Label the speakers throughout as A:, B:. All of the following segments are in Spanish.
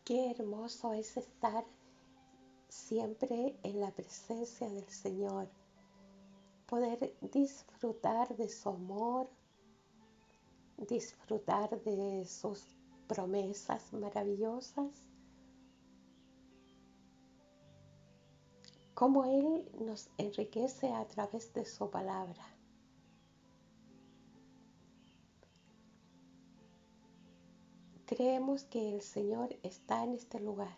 A: Qué hermoso es estar siempre en la presencia del Señor, poder disfrutar de su amor, disfrutar de sus promesas maravillosas, cómo Él nos enriquece a través de su palabra. Creemos que el Señor está en este lugar.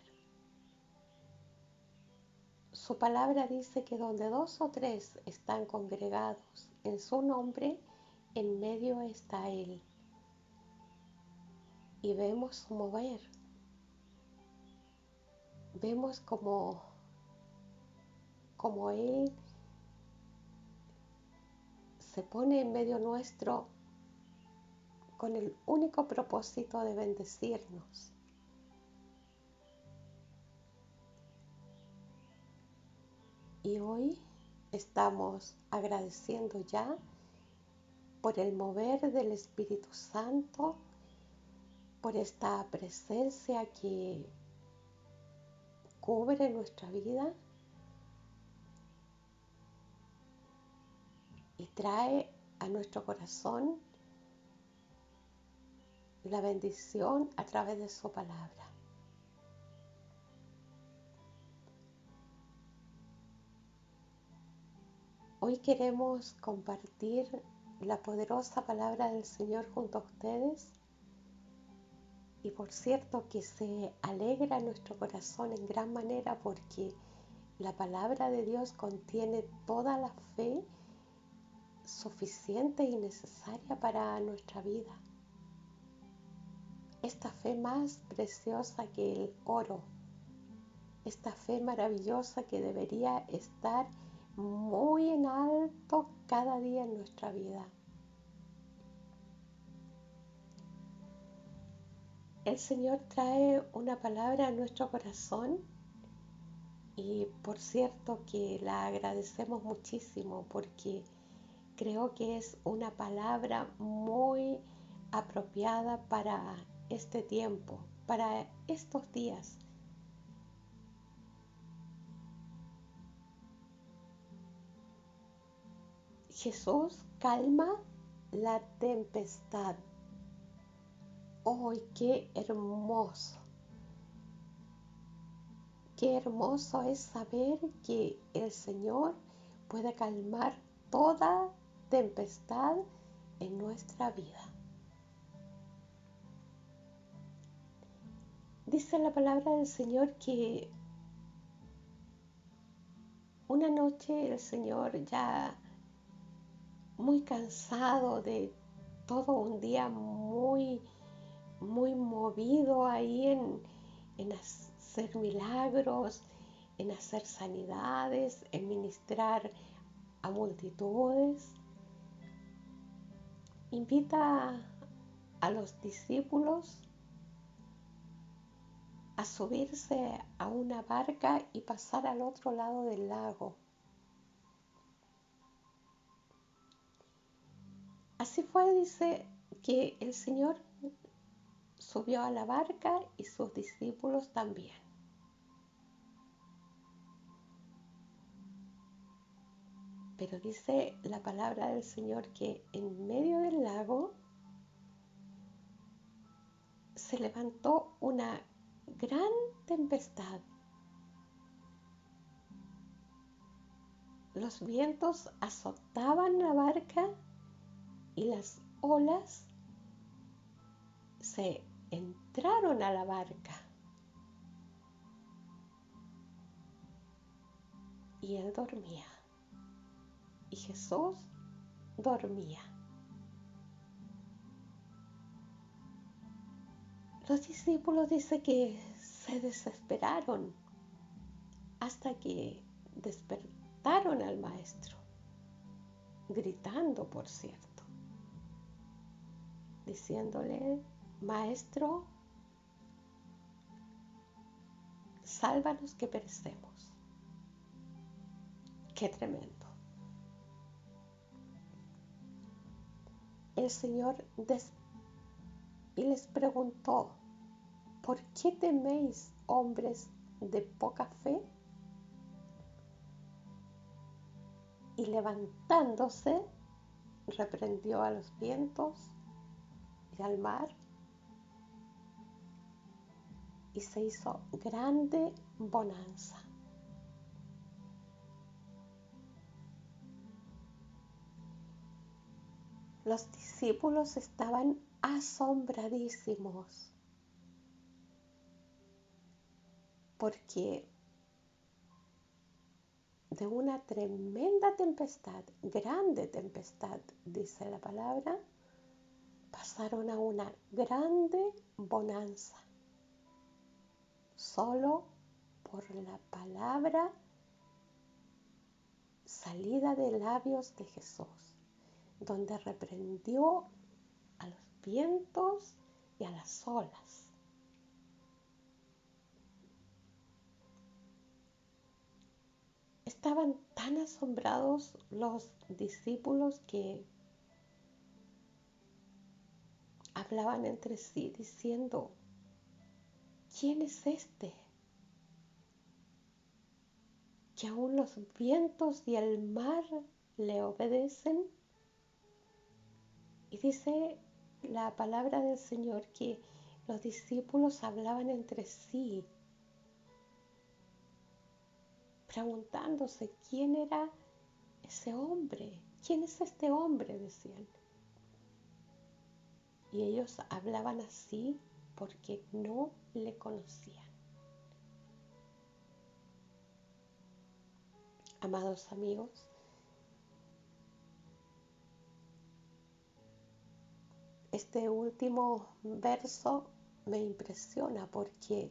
A: Su palabra dice que donde 2 o 3 están congregados en su nombre, en medio está Él. Y vemos su mover. Vemos como Él se pone en medio nuestro con el único propósito de bendecirnos. Y hoy estamos agradeciendo ya por el mover del Espíritu Santo, por esta presencia que cubre nuestra vida y trae a nuestro corazón la bendición a través de su palabra. Hoy queremos compartir la poderosa palabra del Señor junto a ustedes y por cierto que se alegra nuestro corazón en gran manera porque la palabra de Dios contiene toda la fe suficiente y necesaria para nuestra vida. Esta fe más preciosa que el oro, esta fe maravillosa que debería estar muy en alto cada día en nuestra vida. El Señor trae una palabra a nuestro corazón y por cierto que la agradecemos muchísimo porque creo que es una palabra muy apropiada para este tiempo, para estos días. Jesús calma la tempestad. ¡Oh, qué hermoso! Qué hermoso es saber que el Señor puede calmar toda tempestad en nuestra vida. Dice la palabra del Señor que una noche el Señor, ya muy cansado de todo un día muy movido ahí en hacer milagros, en hacer sanidades, en ministrar a multitudes, invita a los discípulos a subirse a una barca y pasar al otro lado del lago. Así fue, dice, que el Señor subió a la barca y sus discípulos también. Pero dice la palabra del Señor que en medio del lago se levantó una gran tempestad. Los vientos azotaban la barca y las olas se entraron a la barca. Y él dormía. Y Jesús dormía. Los discípulos dice que se desesperaron hasta que despertaron al maestro, gritando, por cierto, diciéndole: Maestro, sálvanos que perecemos. Qué tremendo. El Señor y les preguntó: ¿por qué teméis, hombres de poca fe? Y levantándose, reprendió a los vientos y al mar, y se hizo grande bonanza. Los discípulos estaban asombradísimos porque de una tremenda tempestad, grande tempestad, dice la palabra, pasaron a una grande bonanza, solo por la palabra salida de labios de Jesús, donde reprendió a los vientos y a las olas. Estaban tan asombrados los discípulos que hablaban entre sí diciendo, ¿quién es este? Que aún los vientos y el mar le obedecen. Y dice la palabra del Señor que los discípulos hablaban entre sí, preguntándose quién era ese hombre, quién es este hombre, decían. Y ellos hablaban así porque no le conocían. Amados amigos, este último verso me impresiona porque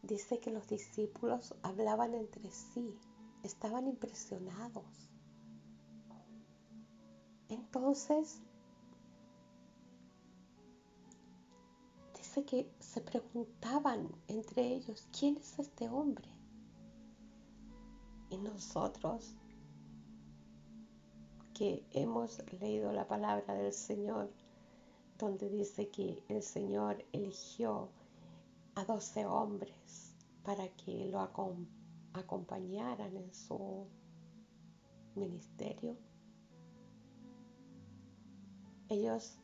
A: dice que los discípulos hablaban entre sí, estaban impresionados. Entonces, dice que se preguntaban entre ellos, ¿quién es este hombre? Y nosotros que hemos leído la palabra del Señor, donde dice que el Señor eligió a 12 hombres para que lo acompañaran en su ministerio. Ellos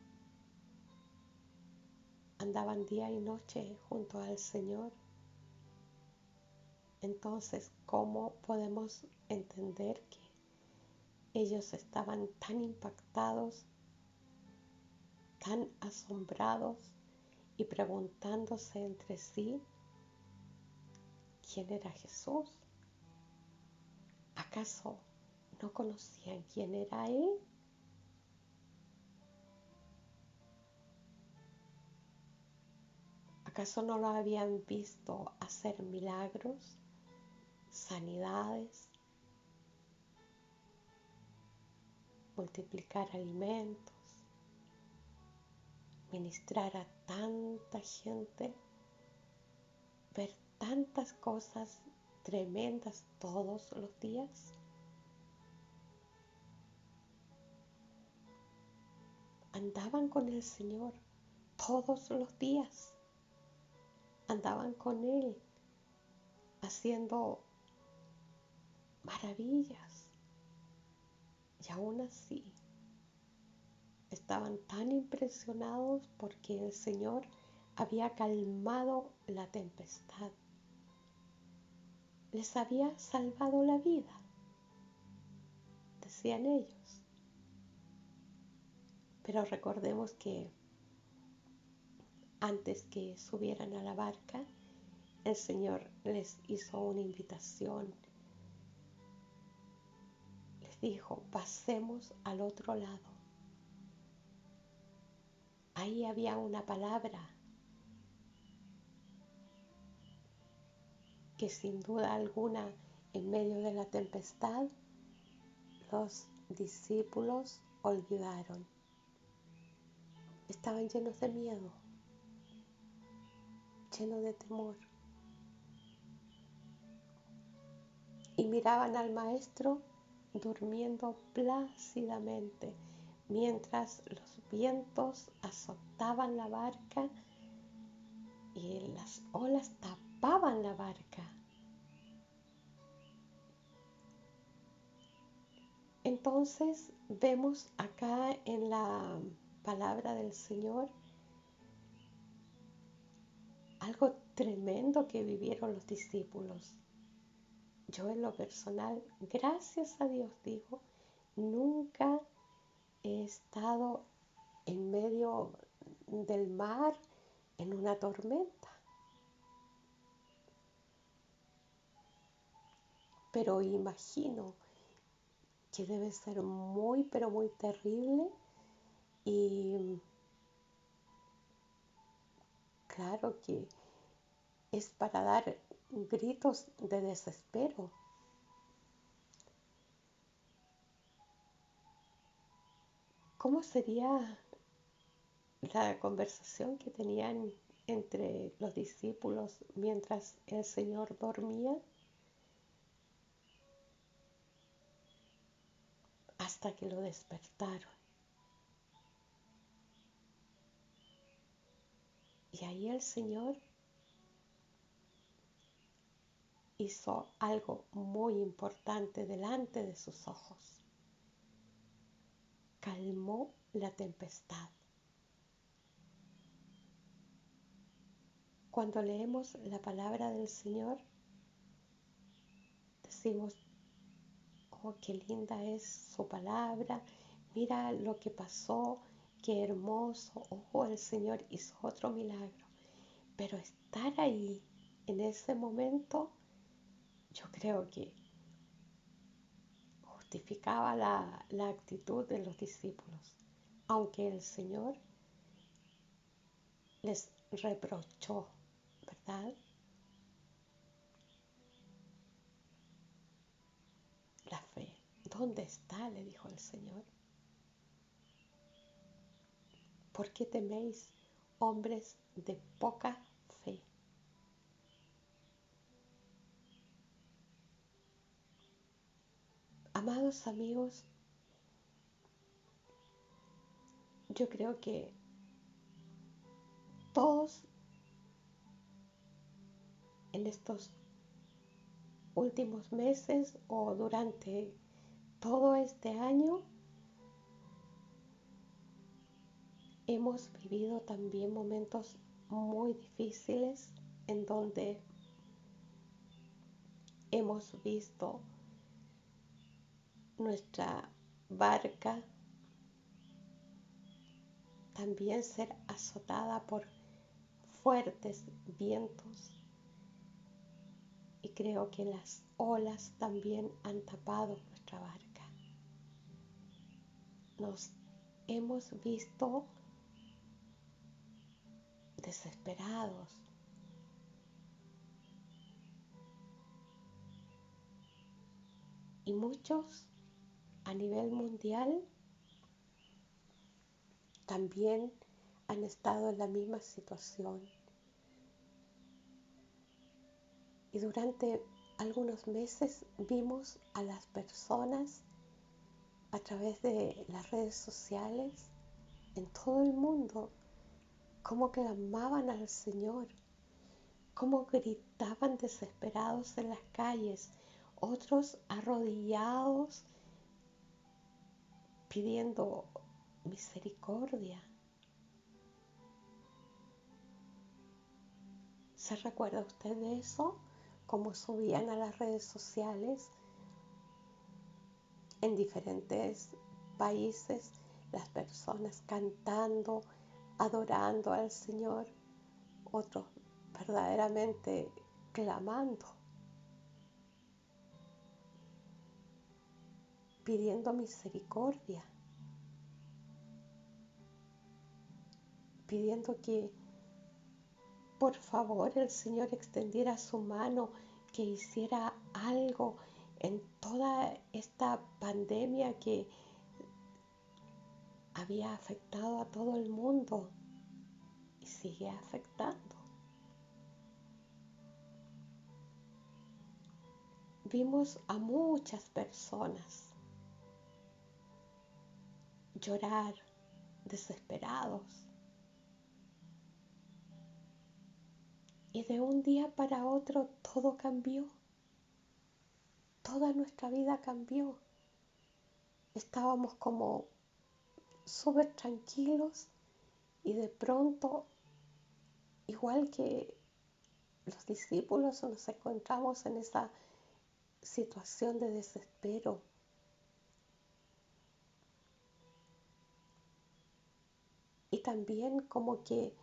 A: andaban día y noche junto al Señor. Entonces, ¿cómo podemos entender que ellos estaban tan impactados, tan asombrados y preguntándose entre sí quién era Jesús? ¿Acaso no conocían quién era Él? ¿Acaso no lo habían visto hacer milagros, sanidades, multiplicar alimentos, ministrar a tanta gente, ver tantas cosas tremendas todos los días? Andaban con el Señor todos los días, andaban con Él haciendo maravillas, y aún así estaban tan impresionados porque el Señor había calmado la tempestad, les había salvado la vida, decían ellos. Pero recordemos que antes que subieran a la barca, el Señor les hizo una invitación. Les dijo, pasemos al otro lado. Ahí había una palabra que sin duda alguna, en medio de la tempestad, los discípulos olvidaron. Estaban llenos de miedo, llenos de temor. Y miraban al maestro durmiendo plácidamente mientras los vientos azotaban la barca y las olas tapaban la barca. Entonces vemos acá en la palabra del Señor algo tremendo que vivieron los discípulos. Yo en lo personal, gracias a Dios digo, nunca he estado en medio del mar en una tormenta. Pero imagino que debe ser muy, pero muy terrible y claro que es para dar gritos de desespero. ¿Cómo sería la conversación que tenían entre los discípulos mientras el Señor dormía hasta que lo despertaron? Y ahí el Señor hizo algo muy importante delante de sus ojos. Calmó la tempestad. Cuando leemos la palabra del Señor, decimos, oh, qué linda es su palabra, mira lo que pasó, qué hermoso, oh, el Señor hizo otro milagro. Pero estar ahí en ese momento, yo creo que justificaba la actitud de los discípulos, aunque el Señor les reprochó, ¿verdad? La fe. ¿Dónde está? Le dijo el Señor. ¿Por qué teméis, hombres de poca fe? Amados amigos, yo creo que todos en estos últimos meses o durante todo este año hemos vivido también momentos muy difíciles en donde hemos visto nuestra barca también ser azotada por fuertes vientos y creo que las olas también han tapado nuestra barca. Nos hemos visto desesperados y muchos a nivel mundial también han estado en la misma situación. Y durante algunos meses vimos a las personas a través de las redes sociales en todo el mundo cómo clamaban al Señor, cómo gritaban desesperados en las calles, otros arrodillados pidiendo misericordia. ¿Se recuerda usted de eso? Cómo subían a las redes sociales en diferentes países las personas cantando, adorando al Señor, otros verdaderamente clamando, pidiendo misericordia, pidiendo que por favor el Señor extendiera su mano, que hiciera algo en toda esta pandemia que había afectado a todo el mundo y sigue afectando. Vimos a muchas personas llorar desesperados. Y de un día para otro todo cambió, toda nuestra vida cambió. Estábamos como súper tranquilos y de pronto, igual que los discípulos, nos encontramos en esa situación de desespero. Y también como que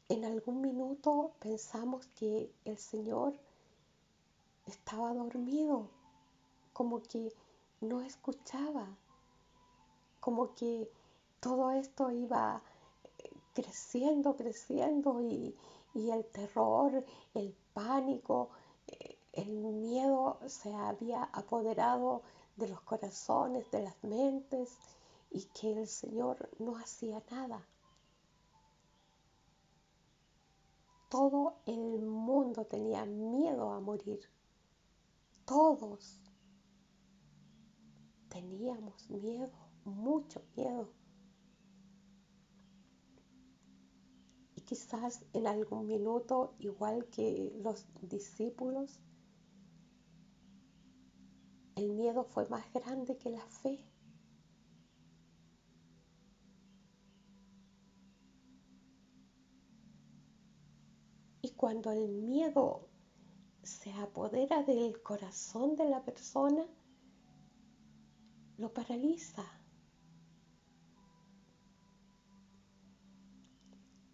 A: en algún minuto pensamos que el Señor estaba dormido, como que no escuchaba, como que todo esto iba creciendo, creciendo y el terror, el pánico, el miedo se había apoderado de los corazones, de las mentes y que el Señor no hacía nada. Todo el mundo tenía miedo a morir. Todos teníamos miedo, mucho miedo. Y quizás en algún minuto, igual que los discípulos, el miedo fue más grande que la fe. Y cuando el miedo se apodera del corazón de la persona, lo paraliza.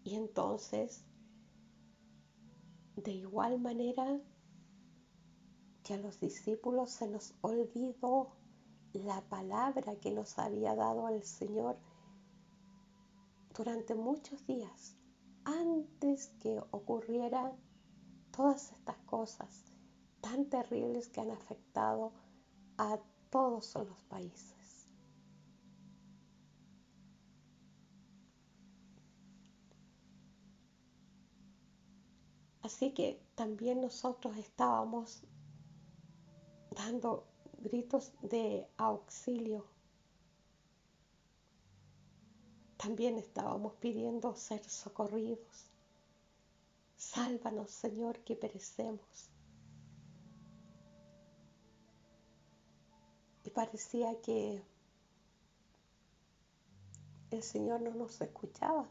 A: Y entonces, de igual manera que a los discípulos se nos olvidó la palabra que nos había dado el Señor durante muchos días, antes que ocurrieran todas estas cosas tan terribles que han afectado a todos los países. Así que también nosotros estábamos dando gritos de auxilio. También estábamos pidiendo ser socorridos. Sálvanos, Señor, que perecemos. Y parecía que el Señor no nos escuchaba.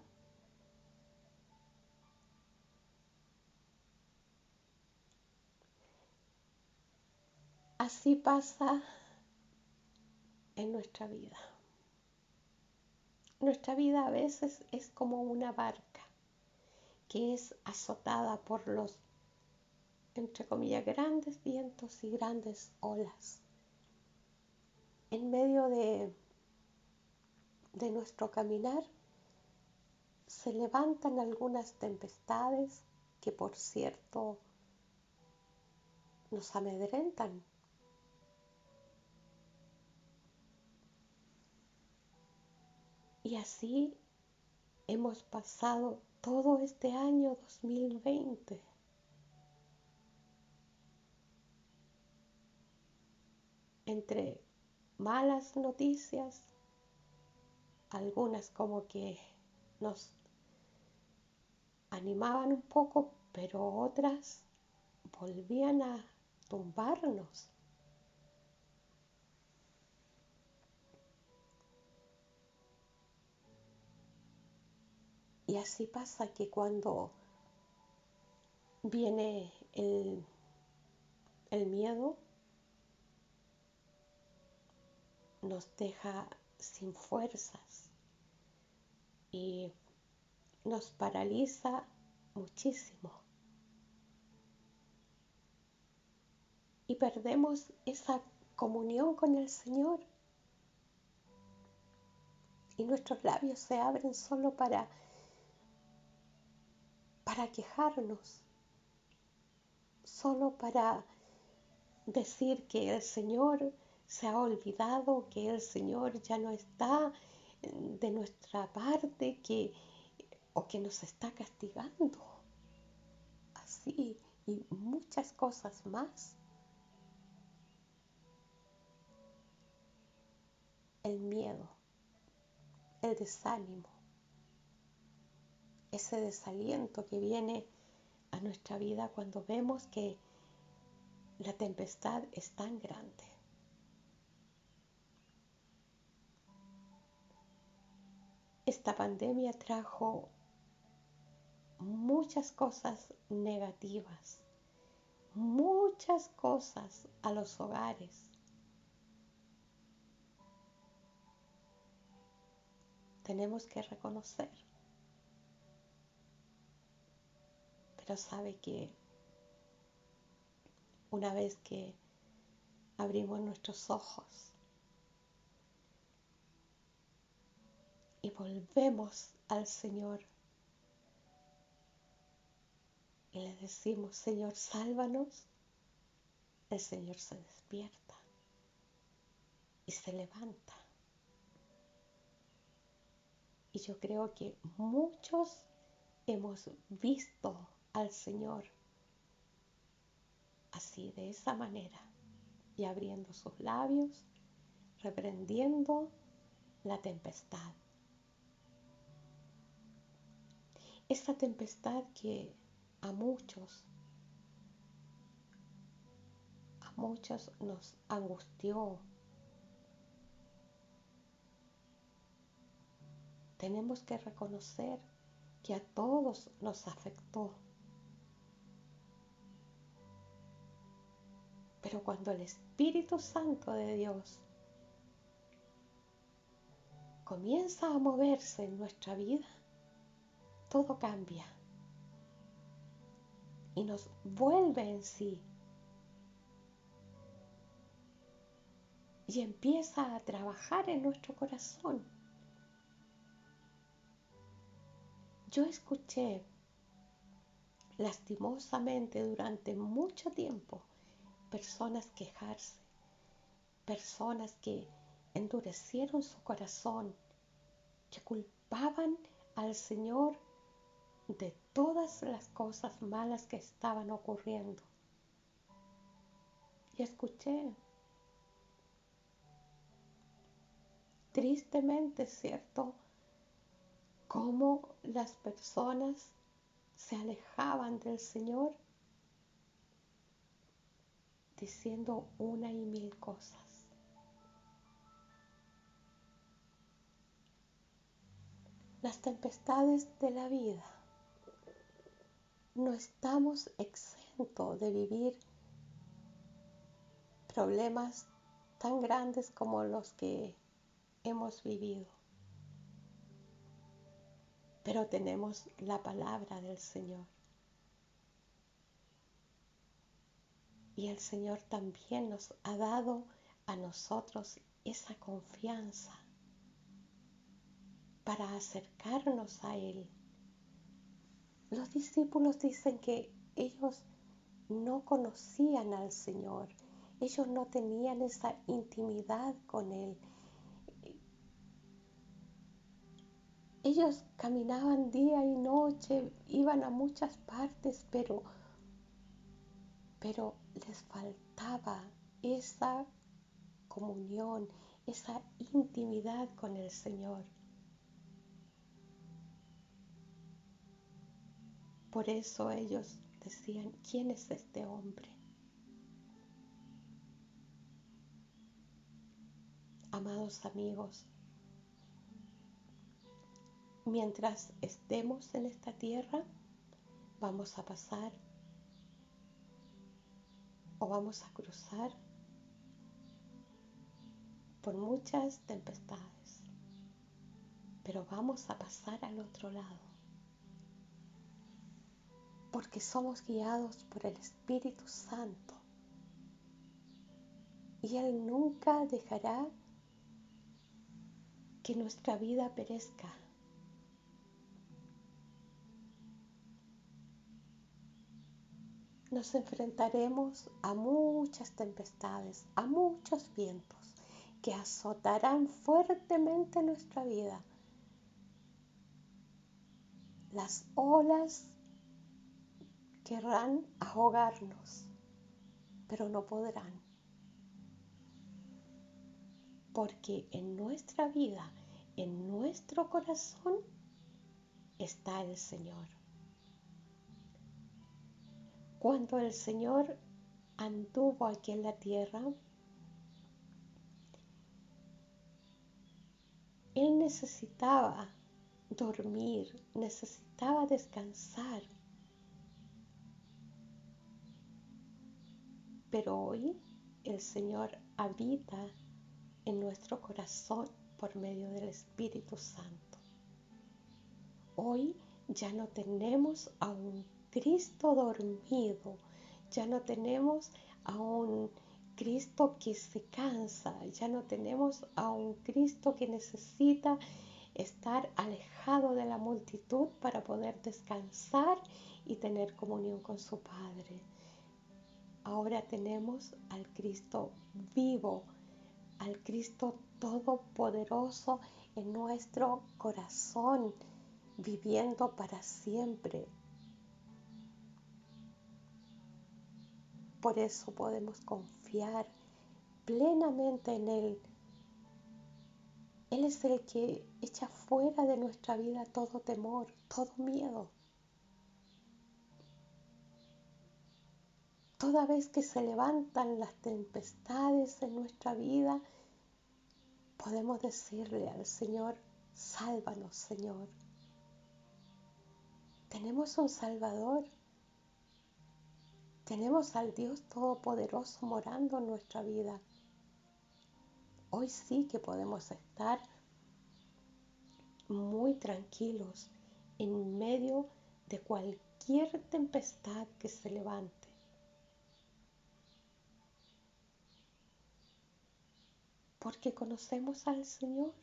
A: Así pasa en nuestra vida. Nuestra vida a veces es como una barca que es azotada por los, entre comillas, grandes vientos y grandes olas. En medio de nuestro caminar se levantan algunas tempestades que, por cierto, nos amedrentan. Y así hemos pasado todo este año 2020. Entre malas noticias, algunas como que nos animaban un poco, pero otras volvían a tumbarnos. Y así pasa que cuando viene el miedo, nos deja sin fuerzas y nos paraliza muchísimo. Y perdemos esa comunión con el Señor. Y nuestros labios se abren solo para quejarnos, solo para decir que el Señor se ha olvidado, que el Señor ya no está de nuestra parte, o que nos está castigando. Así y muchas cosas más. El miedo, el desánimo, ese desaliento que viene a nuestra vida cuando vemos que la tempestad es tan grande. Esta pandemia trajo muchas cosas negativas, muchas cosas a los hogares. Tenemos que reconocer, pero sabe que una vez que abrimos nuestros ojos y volvemos al Señor y le decimos, Señor, sálvanos, el Señor se despierta y se levanta. Y yo creo que muchos hemos visto al Señor así, de esa manera, y abriendo sus labios, reprendiendo la tempestad. Esa tempestad que a muchos nos angustió. Tenemos que reconocer que a todos nos afectó. Pero cuando el Espíritu Santo de Dios comienza a moverse en nuestra vida, todo cambia y nos vuelve en sí y empieza a trabajar en nuestro corazón. Yo escuché lastimosamente durante mucho tiempo personas quejarse, personas que endurecieron su corazón, que culpaban al Señor de todas las cosas malas que estaban ocurriendo. Y escuché, tristemente, ¿cierto?, cómo las personas se alejaban del Señor diciendo una y mil cosas. Las tempestades de la vida, no estamos exentos de vivir problemas tan grandes como los que hemos vivido. Pero tenemos la palabra del Señor. Y el Señor también nos ha dado a nosotros esa confianza para acercarnos a Él. Los discípulos dicen que ellos no conocían al Señor, ellos no tenían esa intimidad con Él. Ellos caminaban día y noche, iban a muchas partes, pero les faltaba esa comunión, esa intimidad con el Señor. Por eso ellos decían, ¿quién es este hombre? Amados amigos, mientras estemos en esta tierra, vamos a pasar o vamos a cruzar por muchas tempestades, pero vamos a pasar al otro lado, porque somos guiados por el Espíritu Santo y Él nunca dejará que nuestra vida perezca. Nos enfrentaremos a muchas tempestades, a muchos vientos que azotarán fuertemente nuestra vida. Las olas querrán ahogarnos, pero no podrán, porque en nuestra vida, en nuestro corazón, está el Señor. Cuando el Señor anduvo aquí en la tierra, Él necesitaba dormir, necesitaba descansar. Pero hoy el Señor habita en nuestro corazón por medio del Espíritu Santo. Hoy ya no tenemos a un Cristo dormido, ya no tenemos a un Cristo que se cansa, ya no tenemos a un Cristo que necesita estar alejado de la multitud para poder descansar y tener comunión con su Padre. Ahora tenemos al Cristo vivo, al Cristo todopoderoso en nuestro corazón, viviendo para siempre. Por eso podemos confiar plenamente en Él. Él es el que echa fuera de nuestra vida todo temor, todo miedo. Toda vez que se levantan las tempestades en nuestra vida, podemos decirle al Señor: sálvanos, Señor. Tenemos un Salvador. Tenemos al Dios Todopoderoso morando en nuestra vida. Hoy sí que podemos estar muy tranquilos en medio de cualquier tempestad que se levante. Porque conocemos al Señor.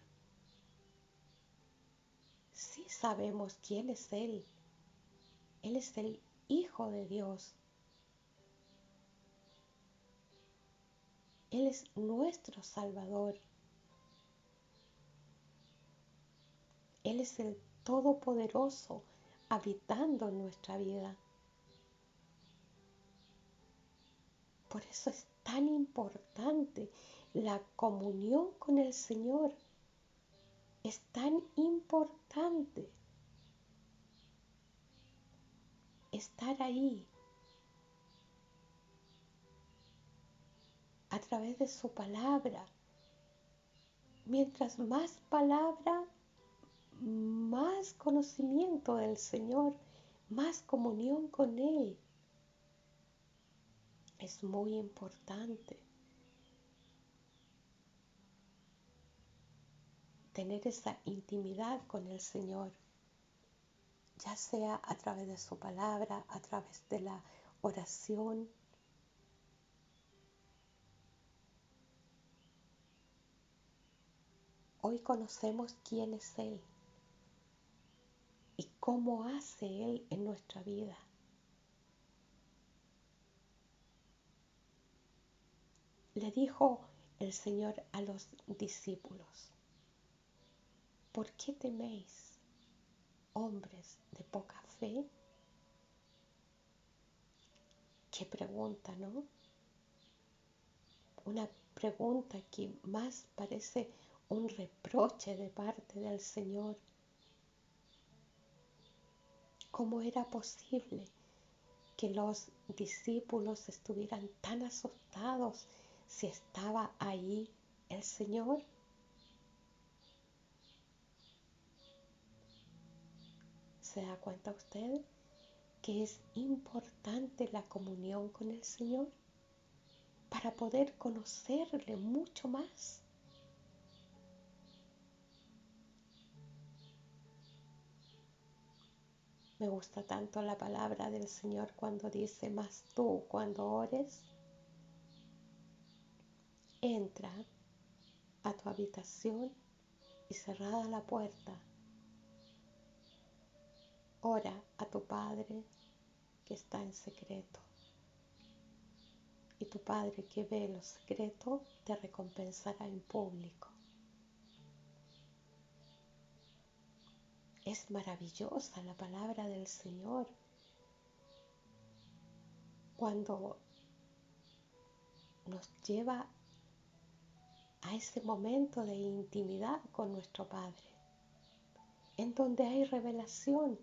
A: Sí sabemos quién es Él. Él es el Hijo de Dios. Él es nuestro Salvador. Él es el Todopoderoso habitando en nuestra vida. Por eso es tan importante la comunión con el Señor. Es tan importante estar ahí a través de su palabra. Mientras más palabra, más conocimiento del Señor, más comunión con Él. Es muy importante tener esa intimidad con el Señor, ya sea a través de su palabra, a través de la oración. Hoy conocemos quién es Él y cómo hace Él en nuestra vida. Le dijo el Señor a los discípulos: ¿por qué teméis, hombres de poca fe? Qué pregunta, ¿no? Una pregunta que más parece un reproche de parte del Señor. ¿Cómo era posible que los discípulos estuvieran tan asustados si estaba ahí el Señor? ¿Se da cuenta usted que es importante la comunión con el Señor para poder conocerle mucho más? Me gusta tanto la palabra del Señor cuando dice: mas tú, cuando ores, entra a tu habitación y cerrada la puerta, ora a tu Padre que está en secreto. Y tu Padre que ve lo secreto te recompensará en público. Es maravillosa la palabra del Señor cuando nos lleva a ese momento de intimidad con nuestro Padre, en donde hay revelación,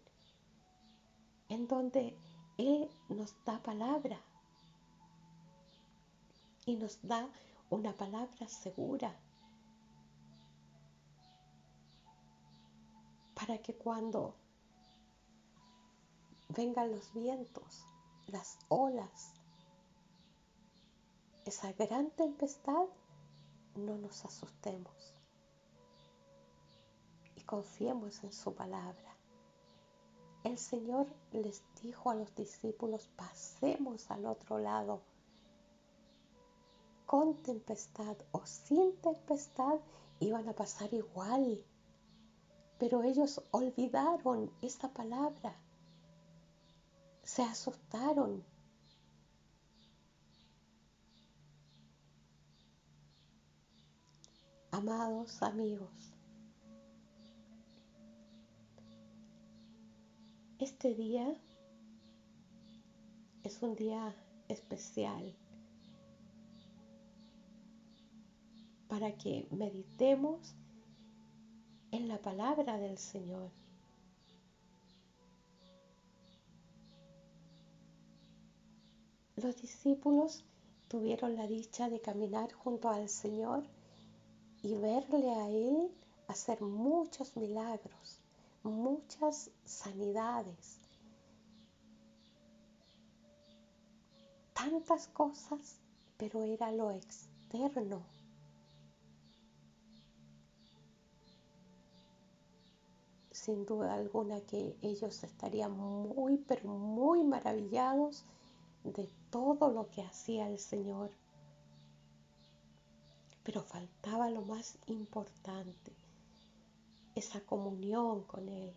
A: en donde Él nos da palabra y nos da una palabra segura para que cuando vengan los vientos, las olas, esa gran tempestad, no nos asustemos y confiemos en su palabra. El Señor les dijo a los discípulos: pasemos al otro lado, con tempestad o sin tempestad, iban a pasar igual. Pero ellos olvidaron esa palabra, se asustaron. Amados amigos, este día es un día especial para que meditemos en la palabra del Señor. Los discípulos tuvieron la dicha de caminar junto al Señor y verle a Él hacer muchos milagros, muchas sanidades, tantas cosas, pero era lo externo. Sin duda alguna que ellos estarían muy, pero muy maravillados de todo lo que hacía el Señor. Pero faltaba lo más importante, esa comunión con Él.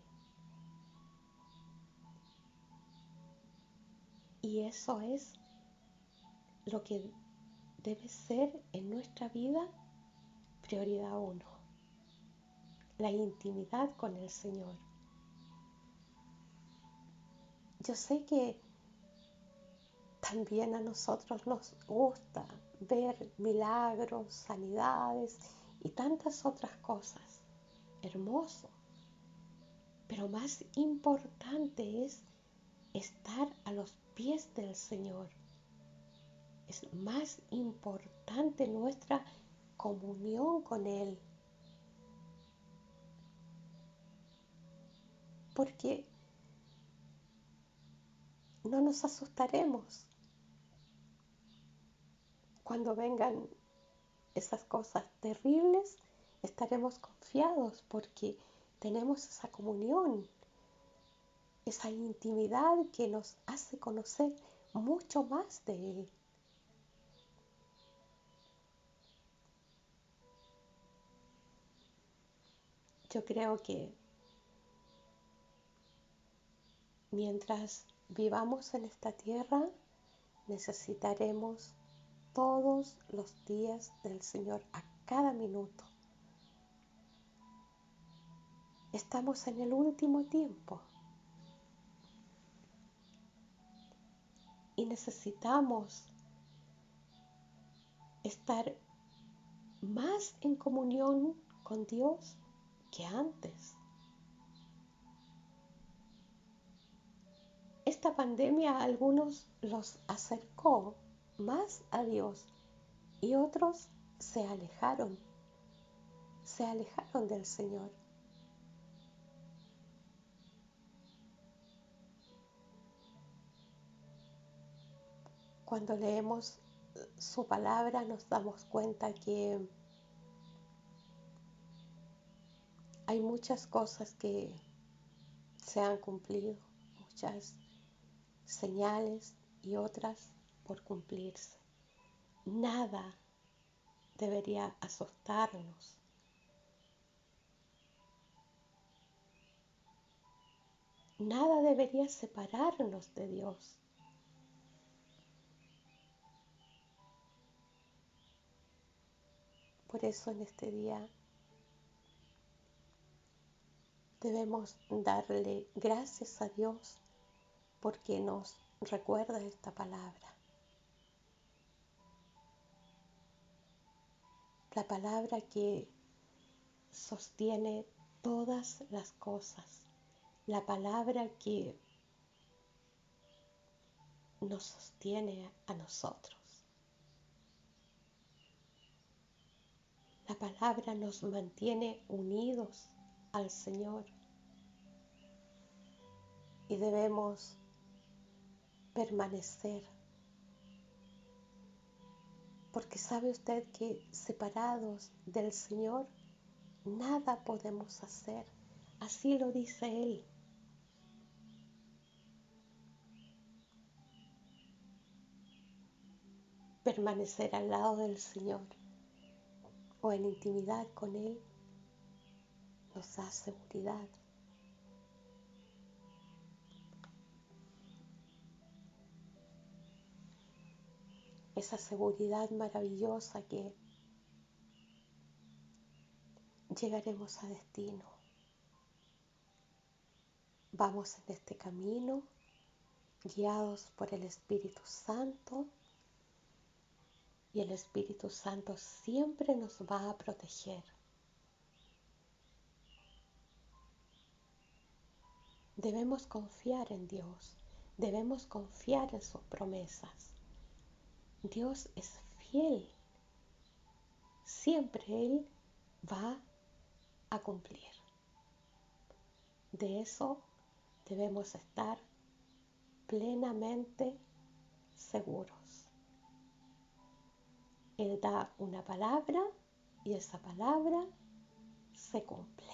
A: Y eso es lo que debe ser en nuestra vida prioridad uno, la intimidad con el Señor. Yo sé que también a nosotros nos gusta ver milagros, sanidades y tantas otras cosas. Hermoso. Pero más importante es estar a los pies del Señor. Es más importante nuestra comunión con Él. Porque no nos asustaremos cuando vengan esas cosas terribles. Estaremos confiados porque tenemos esa comunión, esa intimidad que nos hace conocer mucho más de Él. Yo creo que mientras vivamos en esta tierra, necesitaremos todos los días del Señor, a cada minuto. Estamos en el último tiempo y necesitamos estar más en comunión con Dios que antes. Esta pandemia a algunos los acercó más a Dios y otros se alejaron del Señor. Cuando leemos su palabra nos damos cuenta que hay muchas cosas que se han cumplido, muchas señales y otras por cumplirse. Nada debería asustarnos. Nada debería separarnos de Dios. Por eso en este día debemos darle gracias a Dios porque nos recuerda esta palabra. La palabra que sostiene todas las cosas. La palabra que nos sostiene a nosotros. La palabra nos mantiene unidos al Señor y debemos permanecer, porque sabe usted que separados del Señor nada podemos hacer. Así lo dice Él. Permanecer al lado del Señor o en intimidad con Él nos da seguridad. Esa seguridad maravillosa que llegaremos a destino. Vamos en este camino guiados por el Espíritu Santo y el Espíritu Santo siempre nos va a proteger. Debemos confiar en Dios, debemos confiar en sus promesas. Dios es fiel, siempre Él va a cumplir. De eso debemos estar plenamente seguros. Él da una palabra y esa palabra se cumple.